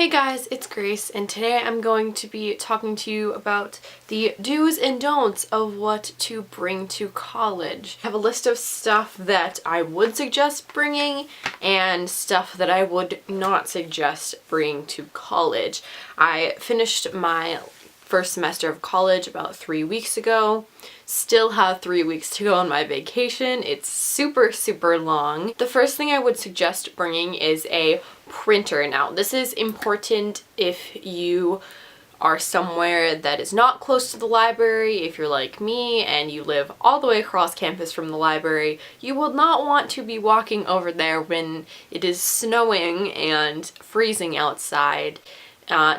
Hey guys, it's Grace, and today I'm going to be talking to you about the do's and don'ts of what to bring to college. I have a list of stuff that I would suggest bringing and stuff that I would not suggest bringing to college. I finished my first semester of college about 3 weeks ago. Still have 3 weeks to go on my vacation. It's super long. The first thing I would suggest bringing is a printer. Now, this is important if you are somewhere that is not close to the library. If you're like me and you live all the way across campus from the library, you will not want to be walking over there when it is snowing and freezing outside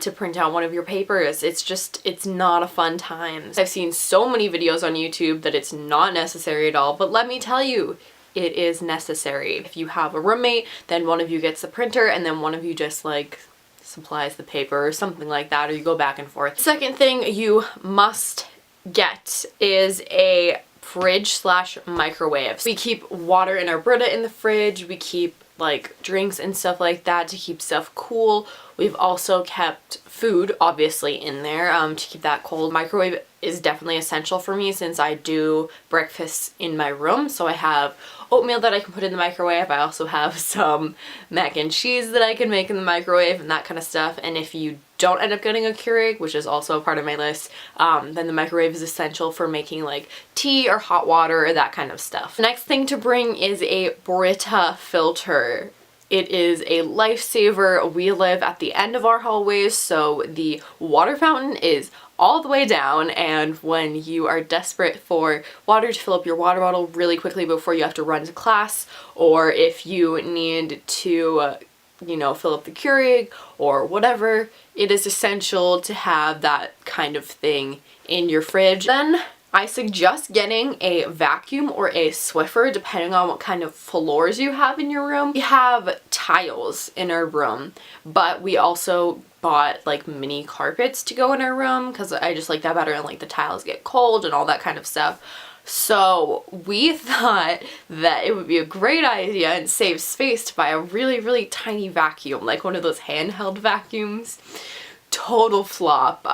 to print out one of your papers. It's not a fun time. I've seen so many videos on YouTube that it's not necessary at all, but let me tell you, it is necessary. If you have a roommate, then one of you gets the printer and then one of you just like supplies the paper or something like that, or you go back and forth. Second thing you must get is a fridge/microwave. We keep water in our Brita in the fridge. We keep like drinks and stuff like that to keep stuff cool. We've also kept food obviously in there to keep that cold. Microwave is definitely essential for me since I do breakfast in my room. So I have oatmeal that I can put in the microwave. I also have some mac and cheese that I can make in the microwave and that kind of stuff. And if you don't end up getting a Keurig, which is also a part of my list, then the microwave is essential for making like tea or hot water or that kind of stuff. Next thing to bring is a Brita filter. It is a lifesaver. We live at the end of our hallways, so the water fountain is all the way down, and when you are desperate for water to fill up your water bottle really quickly before you have to run to class, or if you need to fill up the Keurig or whatever, it is essential to have that kind of thing in your fridge. Then I suggest getting a vacuum or a Swiffer depending on what kind of floors you have in your room. We have tiles in our room, but we also bought like mini carpets to go in our room because I just like that better, and like the tiles get cold and all that kind of stuff. So we thought that it would be a great idea and save space to buy a really tiny vacuum, like one of those handheld vacuums. Total flop.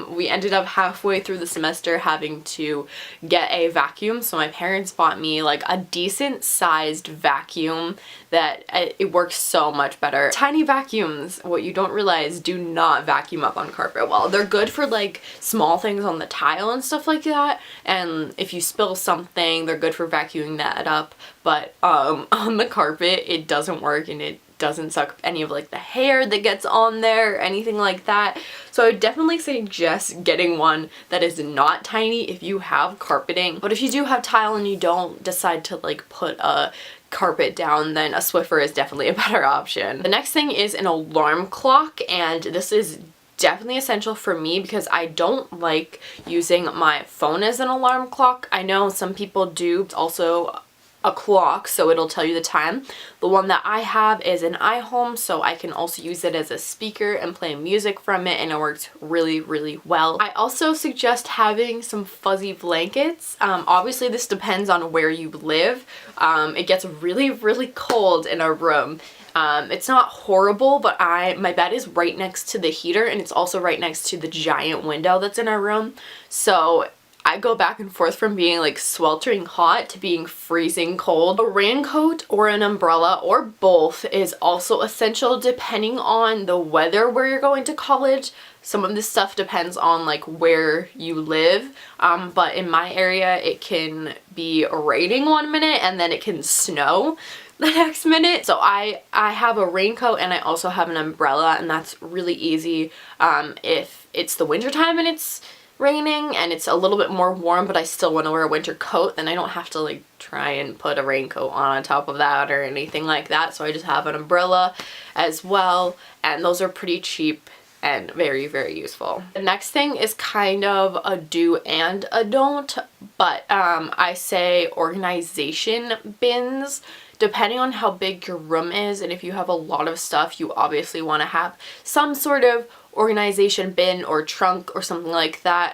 We ended up halfway through the semester having to get a vacuum, so my parents bought me like a decent sized vacuum that it works so much better. Tiny vacuums, what you don't realize, do not vacuum up on carpet well. They're good for like small things on the tile and stuff like that, and if you spill something, they're good for vacuuming that up, but on the carpet it doesn't work, and it doesn't suck up any of like the hair that gets on there or anything like that. So I would definitely suggest getting one that is not tiny if you have carpeting. But if you do have tile and you don't decide to like put a carpet down, then a Swiffer is definitely a better option. The next thing is an alarm clock, and this is definitely essential for me because I don't like using my phone as an alarm clock. I know some people do. It's also a clock, so it'll tell you the time. The one that I have is an iHome, so I can also use it as a speaker and play music from it, and it works really well. I also suggest having some fuzzy blankets. Obviously this depends on where you live. It gets really cold in our room. It's not horrible, but my bed is right next to the heater, and it's also right next to the giant window that's in our room, so I go back and forth from being like sweltering hot to being freezing cold. A raincoat or an umbrella or both is also essential depending on the weather where you're going to college. Some of this stuff depends on like where you live, but in my area it can be raining one minute and then it can snow the next minute. So I have a raincoat and I also have an umbrella, and that's really easy if it's the winter time and it's raining and it's a little bit more warm but I still want to wear a winter coat, then I don't have to like try and put a raincoat on top of that or anything like that. So I just have an umbrella as well, and those are pretty cheap and very useful. The next thing is kind of a do and a don't, but I say organization bins. Depending on how big your room is, and if you have a lot of stuff, you obviously want to have some sort of organization bin or trunk or something like that.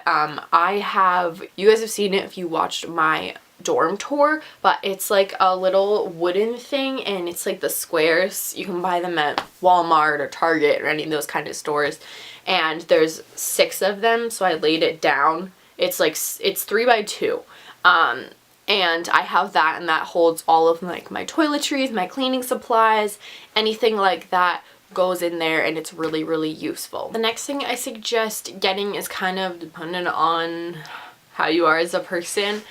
You guys have seen it if you watched my dorm tour, but it's like a little wooden thing, and it's like the squares. You can buy them at Walmart or Target or any of those kind of stores, and there's 6 of them, so I laid it down. It's like, it's 3x2, and I have that, and that holds all of like my toiletries, my cleaning supplies, anything like that goes in there, and it's really, really useful. The next thing I suggest getting is kind of dependent on how you are as a person,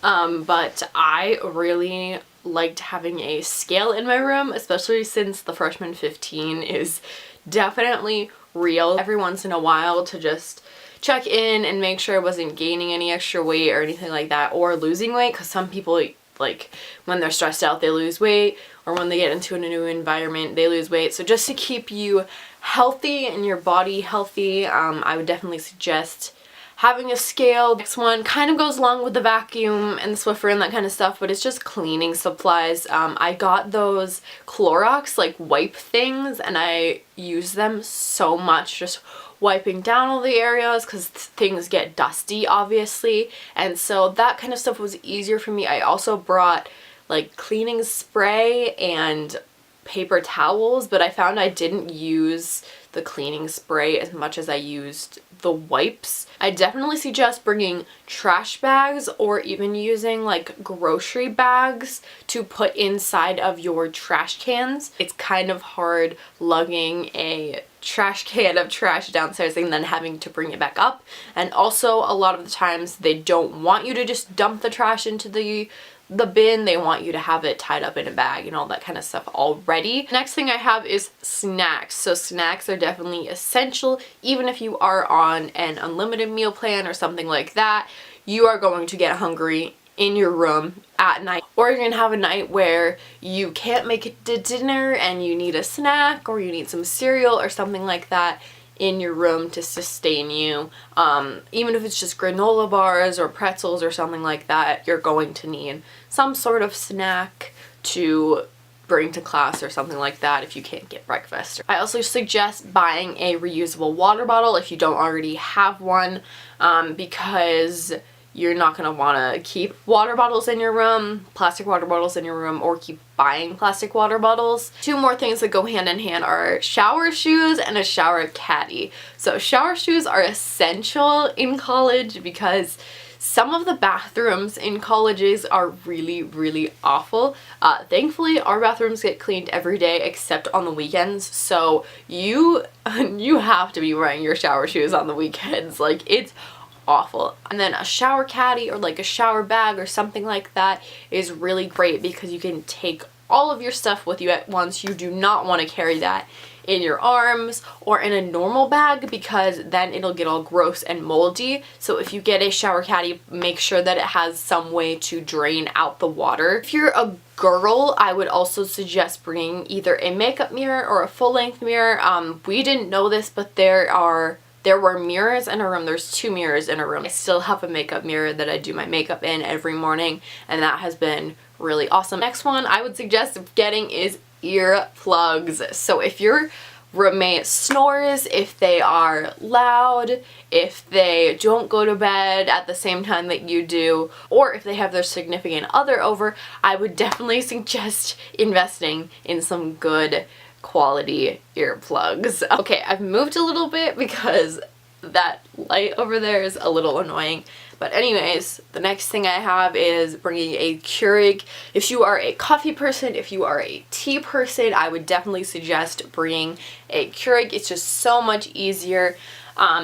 but I really liked having a scale in my room, especially since the freshman 15 is definitely real. Every once in a while to just check in and make sure I wasn't gaining any extra weight or anything like that, or losing weight, because some people, like, when they're stressed out they lose weight, or when they get into a new environment they lose weight. So just to keep you healthy and your body healthy, I would definitely suggest having a scale. Next one kind of goes along with the vacuum and the Swiffer and that kind of stuff, but it's just cleaning supplies. I got those Clorox like wipe things, and I use them so much, just wiping down all the areas because things get dusty obviously, and so that kind of stuff was easier for me. I also brought like cleaning spray and paper towels, but I found I didn't use the cleaning spray as much as I used the wipes. I definitely suggest bringing trash bags, or even using like grocery bags to put inside of your trash cans. It's kind of hard lugging a trash can of trash downstairs and then having to bring it back up, and also a lot of the times they don't want you to just dump the trash into the bin. They want you to have it tied up in a bag and all that kind of stuff already. Next thing I have is snacks. So snacks are definitely essential. Even if you are on an unlimited meal plan or something like that, you are going to get hungry in your room at night, or you're gonna have a night where you can't make it to dinner and you need a snack, or you need some cereal or something like that in your room to sustain you. Even if it's just granola bars or pretzels or something like that, you're going to need some sort of snack to bring to class or something like that if you can't get breakfast. I also suggest buying a reusable water bottle if you don't already have one, because you're not going to want to keep water bottles in your room, plastic water bottles in your room, or keep buying plastic water bottles. 2 more things that go hand in hand are shower shoes and a shower caddy. So shower shoes are essential in college because some of the bathrooms in colleges are really, really awful. Thankfully, our bathrooms get cleaned every day except on the weekends, so you have to be wearing your shower shoes on the weekends. Like, it's awful. And then a shower caddy or like a shower bag or something like that is really great because you can take all of your stuff with you at once. You do not want to carry that in your arms or in a normal bag because then it'll get all gross and moldy. So if you get a shower caddy, make sure that it has some way to drain out the water. If you're a girl, I would also suggest bringing either a makeup mirror or a full-length mirror. We didn't know this, but there were mirrors in a room. There's 2 mirrors in a room. I still have a makeup mirror that I do my makeup in every morning, and that has been really awesome. Next one I would suggest getting is earplugs. So if your roommate snores, if they are loud, if they don't go to bed at the same time that you do, or if they have their significant other over, I would definitely suggest investing in some good quality earplugs. Okay, I've moved a little bit because that light over there is a little annoying. But anyways, the next thing I have is bringing a Keurig. If you are a coffee person, if you are a tea person, I would definitely suggest bringing a Keurig. It's just so much easier.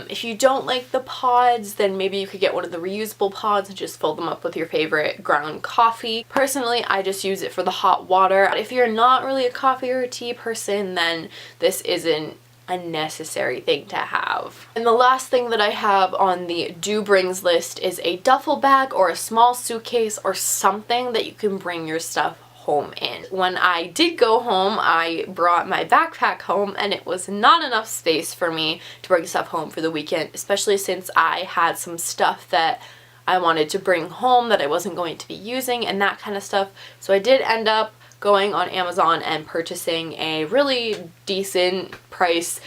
If you don't like the pods, then maybe you could get one of the reusable pods and just fill them up with your favorite ground coffee. Personally, I just use it for the hot water. If you're not really a coffee or a tea person, then this isn't a necessary thing to have. And the last thing that I have on the do brings list is a duffel bag or a small suitcase or something that you can bring your stuff home in. When I did go home, I brought my backpack home and it was not enough space for me to bring stuff home for the weekend, especially since I had some stuff that I wanted to bring home that I wasn't going to be using and that kind of stuff. So I did end up going on Amazon and purchasing a really decent price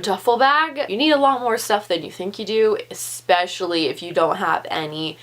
duffel bag. You need a lot more stuff than you think you do, especially if you don't have any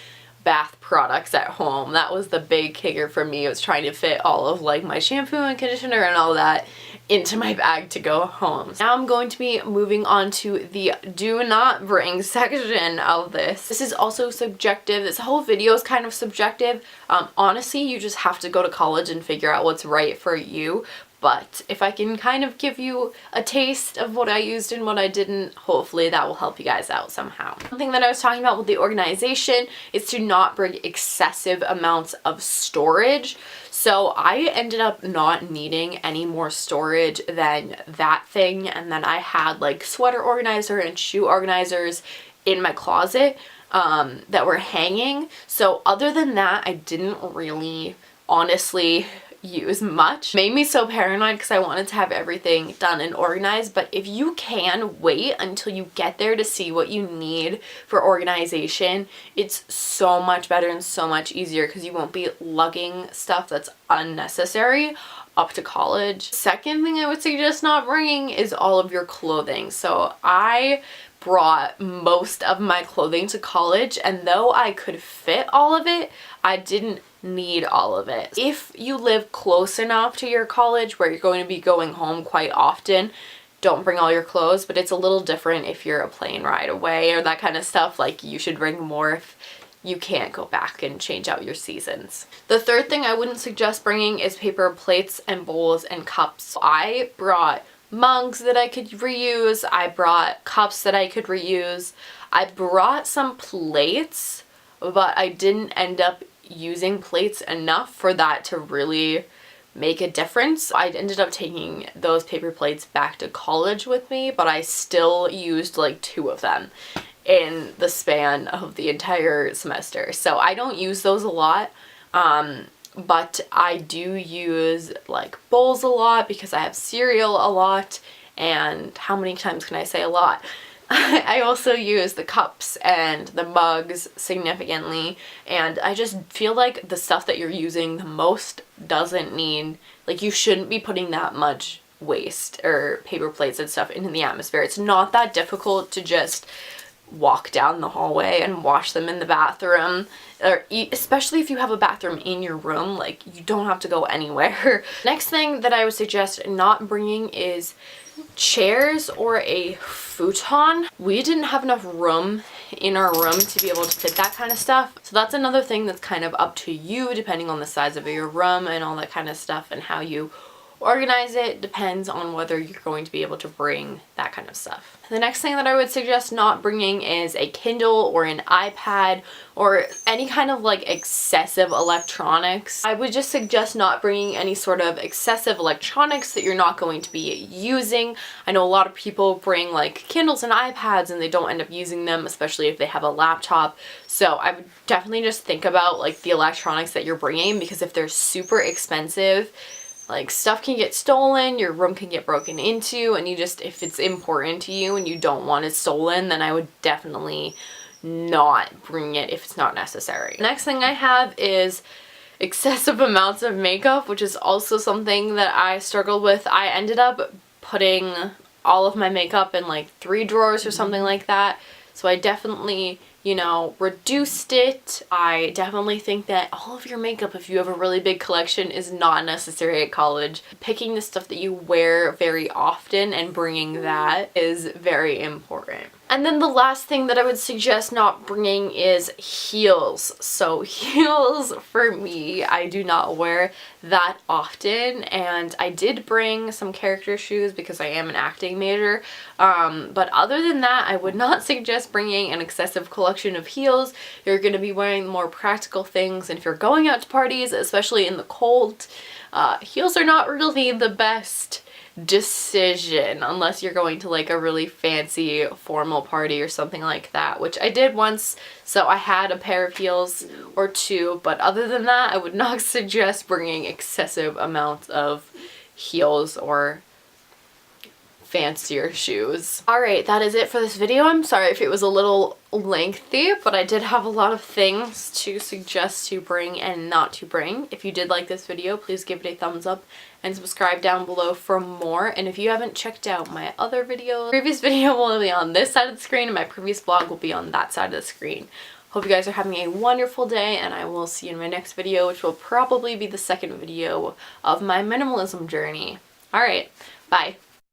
bath products at home. That was the big kicker for me. It was trying to fit all of like my shampoo and conditioner and all that into my bag to go home. Now I'm going to be moving on to the do not bring section of this. This is also subjective. This whole video is kind of subjective. Honestly, you just have to go to college and figure out what's right for you. But if I can kind of give you a taste of what I used and what I didn't, hopefully that will help you guys out somehow. One thing that I was talking about with the organization is to not bring excessive amounts of storage. So I ended up not needing any more storage than that thing, and then I had like sweater organizer and shoe organizers in my closet that were hanging. So other than that, I didn't really honestly use much. Made me so paranoid because I wanted to have everything done and organized, but if you can wait until you get there to see what you need for organization, it's so much better and so much easier because you won't be lugging stuff that's unnecessary up to college. Second thing I would suggest not bringing is all of your clothing. So I brought most of my clothing to college, and though I could fit all of it, I didn't need all of it. If you live close enough to your college where you're going to be going home quite often, don't bring all your clothes, but it's a little different if you're a plane ride away or that kind of stuff. Like, you should bring more if you can't go back and change out your seasons. The third thing I wouldn't suggest bringing is paper plates and bowls and cups. I brought mugs that I could reuse. I brought cups that I could reuse. I brought some plates, but I didn't end up using plates enough for that to really make a difference. I ended up taking those paper plates back to college with me, but I still used like 2 of them in the span of the entire semester. So I don't use those a lot, but I do use like bowls a lot because I have cereal a lot, and how many times can I say a lot? I also use the cups and the mugs significantly, and I just feel like the stuff that you're using the most doesn't need, like, you shouldn't be putting that much waste or paper plates and stuff into the atmosphere. It's not that difficult to just walk down the hallway and wash them in the bathroom, or especially if you have a bathroom in your room, like, you don't have to go anywhere. Next thing that I would suggest not bringing is chairs or a futon. We didn't have enough room in our room to be able to fit that kind of stuff, so that's another thing that's kind of up to you depending on the size of your room and all that kind of stuff, and how you organize it depends on whether you're going to be able to bring that kind of stuff. The next thing that I would suggest not bringing is a Kindle or an iPad or any kind of like excessive electronics. I would just suggest not bringing any sort of excessive electronics that you're not going to be using. I know a lot of people bring like Kindles and iPads and they don't end up using them, especially if they have a laptop. So I would definitely just think about like the electronics that you're bringing, because if they're super expensive, like, stuff can get stolen, your room can get broken into, and you just, if it's important to you and you don't want it stolen, then I would definitely not bring it if it's not necessary. Next thing I have is excessive amounts of makeup, which is also something that I struggled with. I ended up putting all of my makeup in like 3 drawers or something like that, so I definitely, you know, reduced it. I definitely think that all of your makeup, if you have a really big collection, is not necessary at college. Picking the stuff that you wear very often and bringing that is very important. And then the last thing that I would suggest not bringing is heels. So heels, for me, I do not wear that often, and I did bring some character shoes because I am an acting major, but other than that, I would not suggest bringing an excessive collection of heels. You're going to be wearing more practical things, and if you're going out to parties, especially in the cold, heels are not really the best decision unless you're going to like a really fancy formal party or something like that, which I did once, so I had a pair of heels or 2, but other than that, I would not suggest bringing excessive amounts of heels or fancier shoes. Alright, that is it for this video. I'm sorry if it was a little lengthy, but I did have a lot of things to suggest to bring and not to bring. If you did like this video, please give it a thumbs up and subscribe down below for more. And if you haven't checked out my other videos, previous video will be on this side of the screen and my previous vlog will be on that side of the screen. Hope you guys are having a wonderful day, and I will see you in my next video, which will probably be the second video of my minimalism journey. Alright, bye.